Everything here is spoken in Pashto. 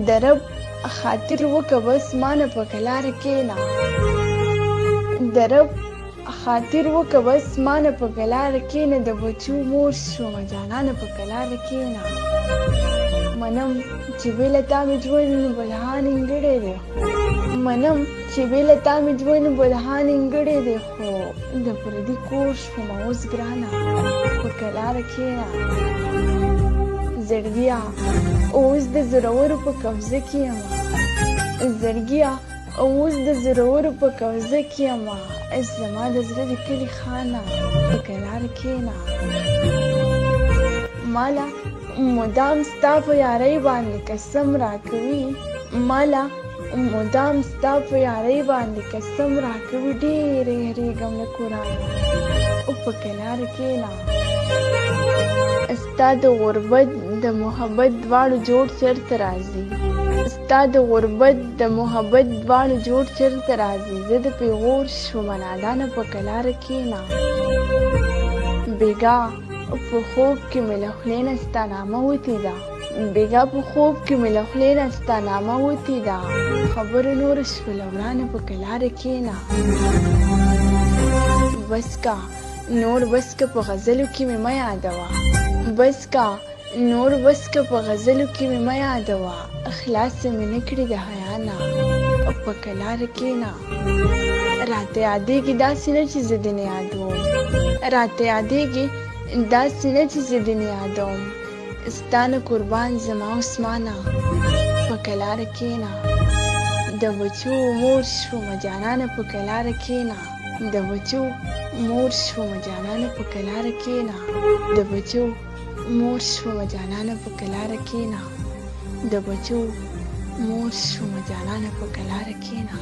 د رب خاطر وکه بس مانه په کلاره کښېنه د رب خاطر وکه بس مانه په کلاره کښېنه د بچو مور شومه جانانه په کلاره کښېنه منم چې بې له تا مې ژوند بلها نیمګړی دی منم چې بې له تا مې ژوند بلها نیمګړی دی خو د پردي کور شومه اوس ګرانه په کلاره کښېنه زړګیه اوس د زورورو په قبضه کې یمه زړګیه اوس د زورورو په قبضه کې یمه زما د زړه د کلي خانه په کلاره کښېنه مالا مدام ستا په یارۍ باندې قسم راکوي مالا مدام ستا په یارۍ باندې قسم راکوي ډېر یېرېږم له قرآنه په کلاره کښېنه ستا د غربت د محبت دواړو جوړ چرته راځي ستا د غربت د محبت دواړو جوړ چرته راځي زه د پیغور شومه نادانه په کلاره کښېنه بېګا په خوب کې مې له خولې نه ستا نامه وتې ده بېګا په خوب کې مې له خولې نه ستا نامه وتې ده خبره نوره شوله ورانه په کلاره کښېنه بس کا نور بس که په غزلو کې مې مه یادوه بس کا نور بس که په غزلو کې مې مه یادوه خلاصه مې نه کړې د حیا نه په کلاره کښېنه راته یادېږي داسې نه چې زه دې نه یادوم راته یادېږي داسې نه چې زه دې نه یادوم ستا نه قربان زما عثمانه په کلاره کښېنه د بچو مور شومه جانانه په کلاره کښېنه د بچو مور شومه جانانه په کلاره کښېنه د بچو مور شومه جانانه په کلاره کښېنه د بچو مور شومه جانانه په کلاره کښېنه